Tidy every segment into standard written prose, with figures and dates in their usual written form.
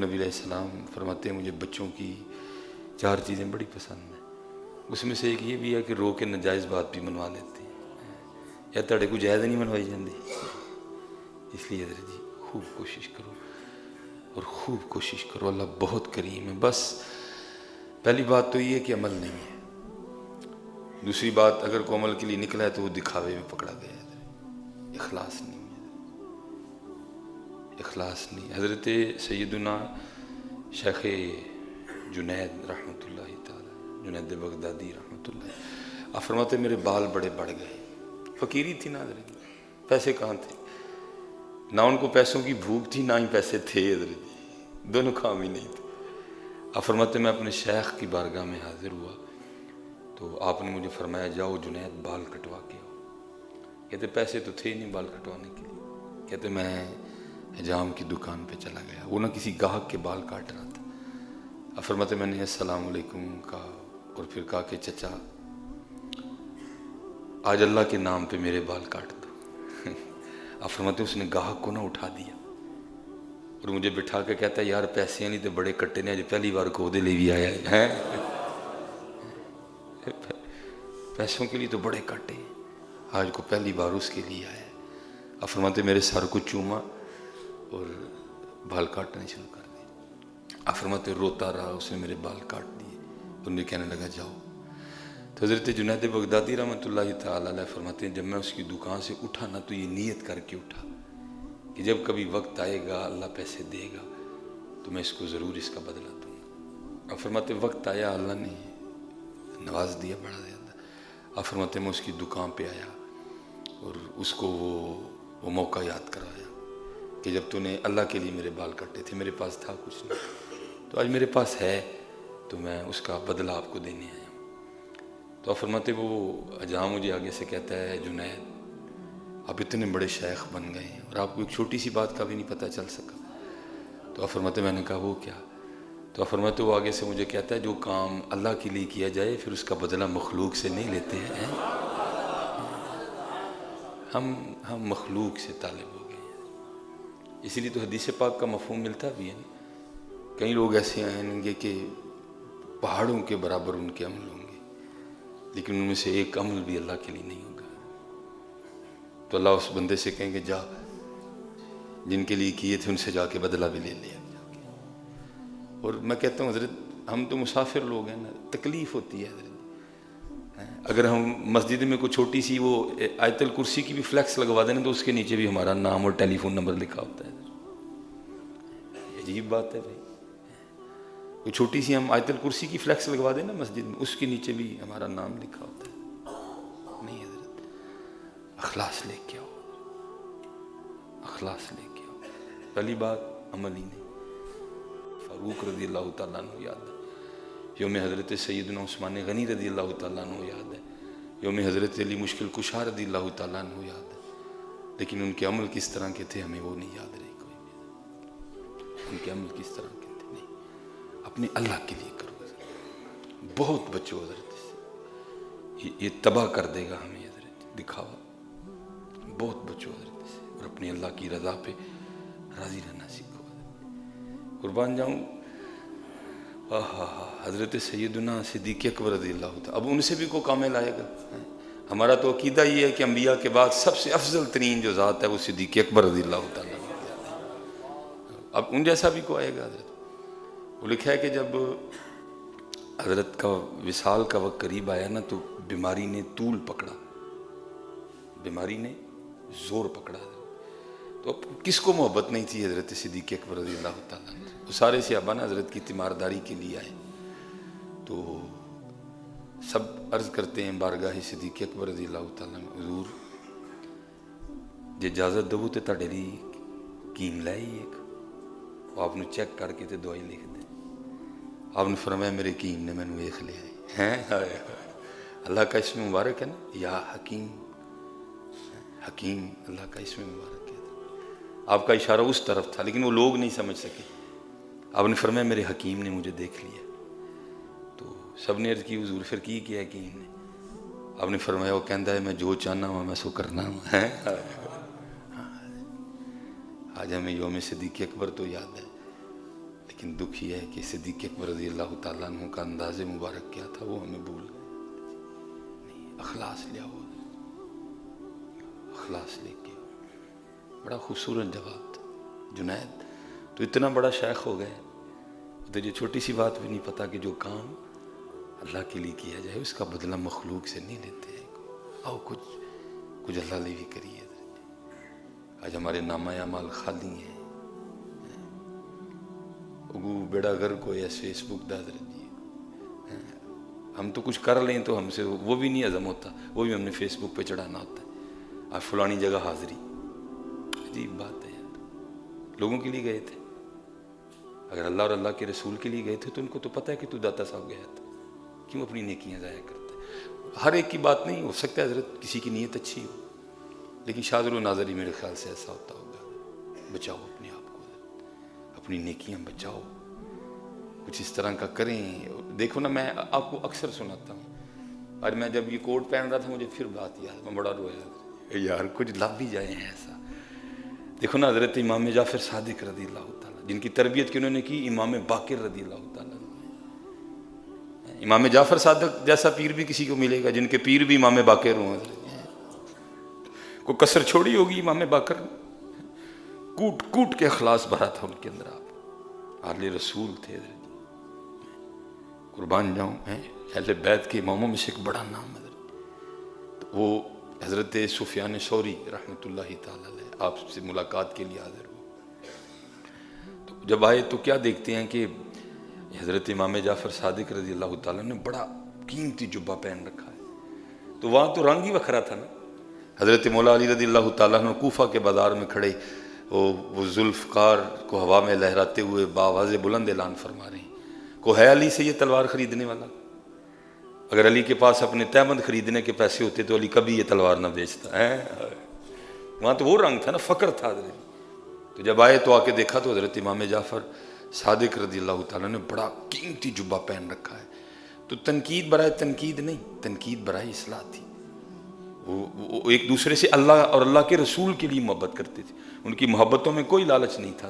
नबी अलैहिस्सलाम फरमाते हैं मुझे बच्चों की 4 चीज़ें बड़ी पसंद हैं। उसमें से एक ये भी है कि रो के नाजायज़ बात भी मनवा लेते हैं, या तेरे को जायज़ नहीं मनवाई जाती। इसलिए हज़रत जी खूब कोशिश करो और खूब कोशिश करो, अल्लाह बहुत करीम है। बस पहली बात तो ये है कि अमल नहीं है। दूसरी बात, अगर को अमल के लिए निकला है तो वो दिखावे में पकड़ा गया है, इखलास नहीं है, इखलास नहीं। हज़रत सैयदुना शेख जुनैद रहमतुल्लाह ताला, जुनैद बगदादी रहमतुल्लाह, आप फरमाते मेरे बाल बड़े बढ़ गए। फ़कीरी थी ना हज़रत, पैसे कहाँ थे, ना उनको पैसों की भूख थी ना ही पैसे थे हज़रत, दोनों काम ही नहीं थे। आप फरमाते मैं अपने शेख की बारगाह में हाजिर हुआ तो आपने मुझे फरमाया जाओ जुनैद बाल कटवा के आओ। कहते पैसे तो थे नहीं बाल कटवाने के लिए। कहते मैं हिजाम की दुकान पे चला गया, वो ना किसी गाहक के बाल काट रहा था। आप फरमाते मैंने अस्सलाम वालेकुम कहा और फिर कहा कि चचा आज अल्लाह के नाम पे मेरे बाल काट दो। आप फरमाते उसने गाहक को ना उठा दिया और मुझे बिठा के कहता है यार पैसे नहीं तो बड़े कट्टे ने, आज पहली बार को ले भी आया है, पैसों के लिए तो बड़े कट्टे, आज को पहली बार उसके लिए आया। आप फरमाते मेरे सर को चूमा और बाल काटने शुरू कर दिए। आप फरमाते रोता रहा, उसने मेरे बाल काट दिए, उन्हें कहने लगा जाओ। तो हज़रत जुनैद बगदादी रहमतुल्लाह ताला अलैह फरमाते हैं जब मैं उसकी दुकान से उठा ना तो ये नीयत करके उठा कि जब कभी वक्त आएगा अल्लाह पैसे देगा तो मैं इसको ज़रूर इसका बदला दूँगा। अब फरमाते वक्त आया, अल्लाह ने नवाज दिया बड़ा ज़्यादा। अब फरमाते मैं उसकी दुकान पे आया और उसको वो मौका याद कराया कि जब तूने अल्लाह के लिए मेरे बाल काटे थे, मेरे पास था कुछ नहीं, तो आज मेरे पास है तो मैं उसका बदला आपको देने आया। तो आप फरमाते वो जहाँ मुझे आगे से कहता है जुनैद आप इतने बड़े शेख बन गए हैं और आपको एक छोटी सी बात का भी नहीं पता चल सका। तो आप फरमाते मैंने कहा वो क्या? तो आप फरमाते वो आगे से मुझे कहता है जो काम अल्लाह के लिए किया जाए फिर उसका बदला मखलूक से नहीं लेते हैं। हम मखलूक से तालिब हो गए हैं, इसीलिए तो हदीस पाक का मफहूम मिलता भी है। कई लोग ऐसे आएंगे कि पहाड़ों के बराबर उनके अमल होंगे लेकिन उनमें से एक अमल भी अल्लाह के लिए नहीं होगा। तो अल्लाह उस बंदे से कहेंगे जा जिनके लिए किए थे उनसे जाके बदला भी ले लिया। और मैं कहता हूँ हज़रत हम तो मुसाफिर लोग हैं ना, तकलीफ़ होती है हज़रत। अगर हम मस्जिद में कोई छोटी सी वो आयतल कुर्सी की भी फ्लैक्स लगवा देना तो उसके नीचे भी हमारा नाम और टेलीफोन नंबर लिखा होता है। अजीब बात है भाई, कोई छोटी सी हम आयतल कुर्सी की फ्लैक्स लगवा देना मस्जिद में, उसके नीचे भी हमारा नाम लिखा होता है। नहीं हज़रत, अखलास लेके आओ, अखलास लेके आओ। पहली बात अमल ही नहीं। फ़ारूक रज़ी अल्लाह तआला अन्हु याद है, योम हज़रत सैयदना उस्मान गनी रज़ी अल्लाह तआला अन्हु याद है, योम हज़रत अली मुश्किल कुशा रज़ी अल्लाह तआला अन्हु याद है, लेकिन उनके अमल किस तरह के थे हमें वो नहीं याद रही कोई भी। उनके अमल किस तरह के थे नहीं, अपने अल्लाह के लिए करो। बहुत बच्चों हज़रत से ये तबाह कर देगा हमें हज़रत, दिखावा। बहुत बच्चों हज़रत से और अपनी अल्लाह की रज़ा पे राज़ी रहना सीखो। कुर्बान जाऊँ हज़रत सैयदना सिद्दीक़ अकबर रज़ियल्लाहु ताला, अब उनसे भी को कामिल आएगा। हमारा तो अकीदा ये है कि अम्बिया के बाद सबसे अफजल तरीन जो ज़ात है वो सिद्दीक़ अकबर रज़ियल्लाहु ताला। अब उन जैसा भी को आएगा हज़रत। वो लिखा है कि जब हज़रत का विसाल का वक्त करीब आया ना तो बीमारी ने तूल पकड़ा, बीमारी ने ज़ोर पकड़ा। तो किसको मोहब्बत नहीं थी हज़रत सिद्दीक़ अकबर रज़ियल्लाहु ताला। वो सारे सहाबा ना हज़रत की तीमारदारी के लिए आए तो सब अर्ज़ करते हैं बारगाह सिद्दीक़ अकबर रज़ियल्लाहु ताला, हुज़ूर जे इजाज़त दो तो तुहाडे लई कीम लाई एक, आपने चेक करके तो दवाई लिख दे। आपने फरमाया मेरे कीम ने मैंने वेख लिया है। अल्लाह का इसमें मुबारक है ना, या हकीम, हकीम अल्लाह का इसमें मुबारक है। आपका इशारा उस तरफ था लेकिन वो लोग नहीं समझ सके। आपने फरमाया मेरे हकीम ने मुझे देख लिया। तो सब ने अर्ज़ की हुज़ूर फिर की क्या हकीम ने? आपने फरमाया वो कहता है मैं जो चाहना हूँ मैं सो करना हूँ। आज हमें योम सिद्दीक़ अकबर तो याद है लेकिन लेकिन दुख यह है कि सिद्दीक़ अकबर रज़ी अल्लाह ताला अन्हु का अंदाज़ मुबारक क्या था वो हमें भूल गए। नहीं, अखलास ले आओ, अखलास लेके आओ। बड़ा खूबसूरत जवाब था। जुनैद तो इतना बड़ा शेख हो गए, तो ये छोटी सी बात भी नहीं पता कि जो काम अल्लाह के लिए किया जाए उसका बदला मखलूक से नहीं लेते हैं। आओ कुछ अल्लाह ले भी करिए। आज हमारे नामा अमाल खाली हैं, बेड़ा घर को या फेसबुक दाद रही। हम तो कुछ कर लें तो हमसे वो भी नहीं हजम होता, वो भी हमने फेसबुक पे चढ़ाना होता है। आज फलानी जगह हाजिरी, अजीब बात है यार। लोगों के लिए गए थे, अगर अल्लाह और अल्लाह के रसूल के लिए गए थे तो उनको तो पता है कि तू दाता साहब गया था, क्यों अपनी नेकियां ज़ाया करता है। हर एक की बात नहीं हो सकता है हजरत, किसी की नीयत अच्छी हो, लेकिन शाज़र नाज़री मेरे ख्याल से ऐसा होता होगा। बचाओ अपने आप को, अपनी नेकियां बचाओ, कुछ इस तरह का करें। देखो ना, मैं आपको अक्सर सुनाता हूँ, और मैं जब ये कोट पहन रहा था मुझे फिर बात याद, मैं बड़ा रोया यार, कुछ लग भी जाए ऐसा। देखो ना, हज़रत इमाम जाफ़र सादिक रज़ी अल्लाह ताला, जिनकी तरबियत किन्होंने की, इमाम बाक़िर रज़ी अल्लाह ताला। इमाम जाफ़र सादिक जैसा पीर भी किसी को मिलेगा, जिनके पीर भी इमाम बाक़िर हों। को कसर छोड़ी होगी इमाम बाक़िर, कूट कूट के अखलास भरा था उनके अंदर। आप आले रसूल थे, कुर्बान जाऊँ हैं, अहले बैत के इमामों में से एक बड़ा नाम है। तो वो हज़रत सुफियान सौरी रहमतुल्लाहि ताला अलैह आपसे मुलाकात के लिए हाजिर हुए। तो जब आए तो क्या देखते हैं कि हज़रत इमाम जाफ़र सादिक रज़ी अल्लाह ताला ने बड़ा कीमती जुब्बा पहन रखा है। तो वहाँ तो रंग ही वखरा था ना। हज़रत मौला अली रज़ी अल्लाह ताला ने कूफा के बाज़ार में खड़े वो जुल्फ़कार को हवा में लहराते हुए बावाज़ बुलंद ऐलान फरमा रहे हैं, को है अली से ये तलवार ख़रीदने वाला। अगर अली के पास अपने तहमद ख़रीदने के पैसे होते तो अली कभी ये तलवार ना बेचता है। वहाँ तो वो रंग था ना, फ़क्र था। तो जब आए तो आके देखा तो हज़रत इमाम जाफ़र सादिक रज़ी अल्लाह ताला ने बड़ा कीमती जुब्बा पहन रखा है। तो तनकीद बराए तनकीद नहीं, तनकीद बराए इस्लाह थी। वो एक दूसरे से अल्लाह और अल्लाह के रसूल के लिए मोहब्बत करते थे। उनकी मोहब्बतों में कोई लालच नहीं था,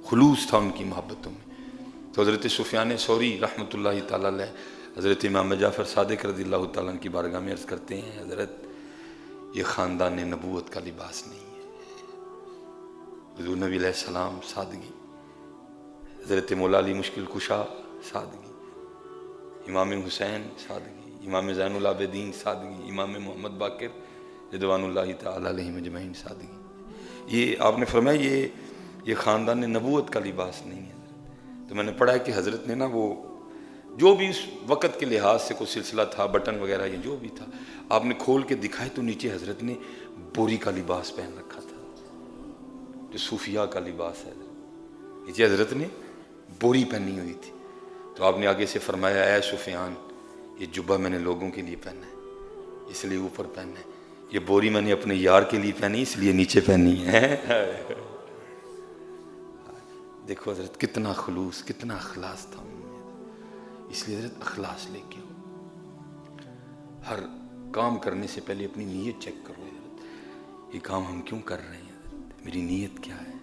खुलूस था उनकी मोहब्बतों में। तो हज़रत सुफियान सौरी रहमतुल्लाहि ताला अलैह हज़रत इमाम जाफ़र सादिक रज़ी अल्लाह ताला की बारगाह में अर्ज़ करते हैं, हज़रत ये ख़ानदान नबूवत का लिबास नहीं है। हुज़ूर नबी अलैहिस्सलाम सादगी, हज़रत मौला अली मुश्किल कुशा सादगी, इमाम हुसैन सादगी, इमाम ज़ैनुल आबिदीन सादगी, इमाम मोहम्मद बाक़िर रिज़वानुल्लाहि तआला अलैहिम अजमईन सादगी। ये आपने फरमाया ये ख़ानदान नबूवत का लिबास नहीं है। तो मैंने पढ़ा है कि हज़रत ने ना वो जो भी उस वक़्त के लिहाज से कोई सिलसिला था, बटन वगैरह या जो भी था, आपने खोल के दिखाए तो नीचे हज़रत ने बोरी का लिबास पहन रखा था, जो सूफिया का लिबास है। नीचे हज़रत ने बोरी पहनी हुई थी। तो आपने आगे से फरमाया, ऐ सुफियान, ये जुब्बा मैंने लोगों के लिए पहना है इसलिए ऊपर पहना है, ये बोरी मैंने अपने यार के लिए पहनी इसलिए नीचे पहनी है। देखो हज़रत कितना खुलूस, कितना अखलास था उनमें। इसलिए हज़रत अखलास लेके आओ। हर काम करने से पहले अपनी नीयत चेक करो। हज़रत ये काम हम क्यों कर रहे हैं, हज़रत मेरी नीयत क्या है,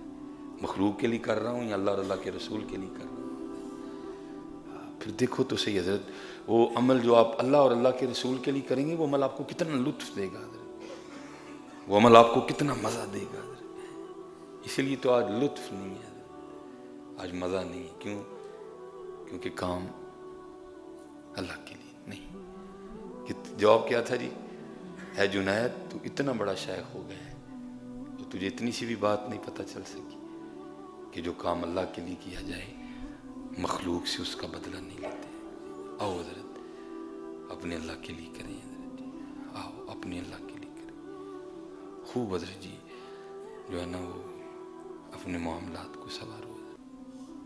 मखलूक के लिए कर रहा हूँ या अल्लाह और अल्लाह के रसूल के लिए कर रहा हूँ। फिर देखो तो सही हज़रत, वो अमल जो आप अल्लाह और अल्लाह के रसूल के लिए करेंगे वो अमल आपको कितना लुत्फ़ देगा हज़रत, वो अमल आपको कितना मज़ा देगा हज़रत। इसीलिए तो आज लुत्फ़ नहीं है, आज मज़ा नहीं। क्यों? क्योंकि काम अल्लाह के लिए नहीं। कि जवाब क्या था जी, है जुनैद तू इतना बड़ा शेख हो गया है तो तुझे इतनी सी भी बात नहीं पता चल सकी कि जो काम अल्लाह के लिए किया जाए मखलूक से उसका बदला नहीं लेते। आओ हज़रत अपने अल्लाह के लिए करें हज़रत जी, आओ अपने अल्लाह के लिए करें खूब हज़रत जी। जो है ना वो अपने मामलात को संवारो,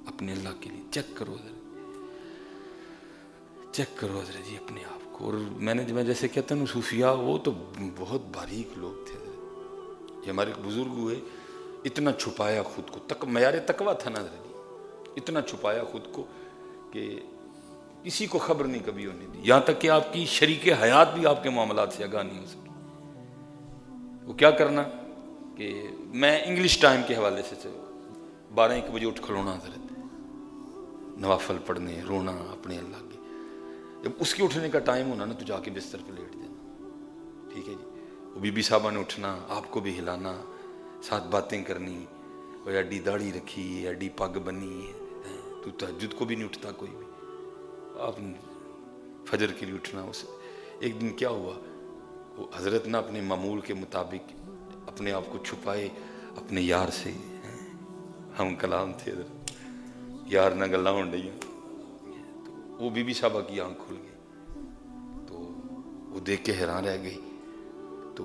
अपने अल्लाह के लिए चेक करो हज़रत, चेक करो हज़रत जी अपने आप को। और मैं जैसे कहता हूँ सूफिया वो तो बहुत बारीक लोग थे। ये हमारे बुजुर्ग हुए, इतना छुपाया खुद को, तक मयार तकवा था ना हज़रत जी, इतना छुपाया खुद को कि किसी को खबर नहीं कभी होने दी। यहाँ तक कि आपकी शरीक हयात भी आपके मामलात से आगाह नहीं हो सकी। वो क्या करना कि मैं इंग्लिश टाइम के हवाले से 12-1 बजे उठ खलोना हज़रत, नवाफल पढ़ने, रोना अपने अल्लाह के। जब उसके उठने का टाइम होना ना तो जाके बिस्तर पे लेट जाना, ठीक है जी। वो बीबी साहबा ने उठना, आपको भी हिलाना, साथ बातें करनी, और एडी दाढ़ी रखी, एडी पग बनी है, तू तहज्जुद को भी नहीं उठता कोई भी, आप फजर के लिए उठना। उसे एक दिन क्या हुआ, वो हजरत ना अपने मामूल के मुताबिक अपने आप को छुपाए अपने यार से, हम कलाम थे यार ना गल्ला हों रही, तो वो बीबी साहबा की आंख खुल गई, तो वो देख के हैरान रह गई। तो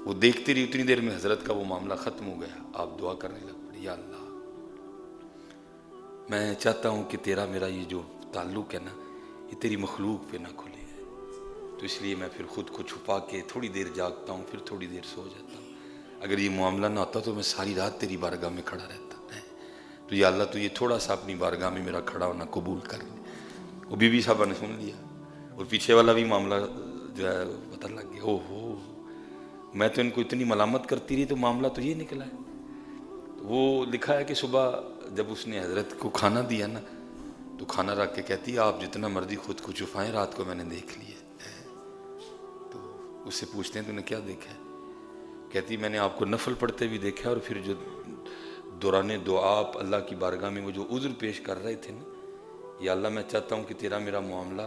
वो देखती रही, उतनी देर में हजरत का वो मामला ख़त्म हो गया। आप दुआ करने लग पड़ी, या अल्लाह मैं चाहता हूँ कि तेरा मेरा ये जो ताल्लुक़ है ना, ये तेरी मखलूक पे ना खुले, तो इसलिए मैं फिर ख़ुद को छुपा के थोड़ी देर जागता हूँ, फिर थोड़ी देर सो जाता हूँ। अगर ये मामला ना होता तो मैं सारी रात तेरी बारगाह में खड़ा रहता है। तो या अल्लाह, तो ये थोड़ा सा अपनी बारगाह में मेरा खड़ा होना कबूल कर ले। वो बीबी साहबा ने सुन लिया, और पीछे वाला भी मामला जो है पता लग गया। ओहो, मैं तो इनको इतनी मलामत करती रही, तो मामला तो ये निकला है। तो वो लिखा है कि सुबह जब उसने हजरत को खाना दिया ना, तो खाना रख के कहती है, आप जितना मर्जी खुद को छुपाएं, रात को मैंने देख लिया। तो उससे पूछते हैं, तूने क्या देखा है? कहती, मैंने आपको नफल पढ़ते भी देखा, और फिर जो दौरान दुआ आप अल्लाह की बारगाह में वो जो उज़्र पेश कर रहे थे ना, या अल्लाह मैं चाहता हूँ कि तेरा मेरा मामला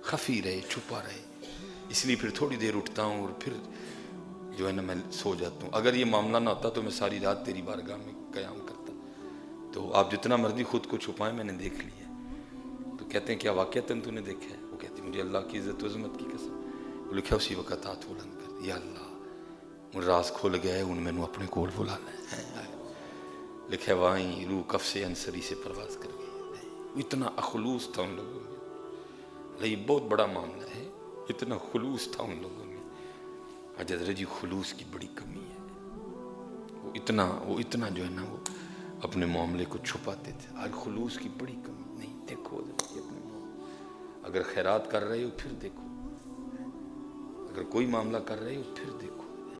खफी रहे, छुपा रहे, इसलिए फिर थोड़ी देर उठता हूँ और फिर जो है ना मैं सो जाता हूँ। अगर ये मामला ना होता तो मैं सारी रात तेरी बारगाह में क़याम करता। तो आप जितना मर्जी खुद को छुपाएं, मैंने देख लिया। तो कहते हैं, क्या वाक़ईतन तूने देखा है? वो कहती, मुझे अल्लाह की इज़्ज़त व अज़मत की कसम। वो लिखा उसी वक़्त हाथ बुलंद कर दिया, अल्लाह मुझे राज खुल गया है, उन मैनू अपने कोल बुला लें। लिखा वहीं रूह कफ से अंसरी से परवाज कर गई। इतना अखलूस था उन लोगों में, ये बहुत बड़ा मामला है, इतना खुलूस था उन लोगों में। आज हज़रत जी खुलूस की बड़ी कमी है, वो इतना जो है ना वो अपने मामले को छुपाते थे। आज खुलूस की बड़ी कमी। नहीं, देखो अपने मामले, अगर खैरात कर रहे हो फिर देखो, अगर कोई मामला कर रहे हो फिर देखो।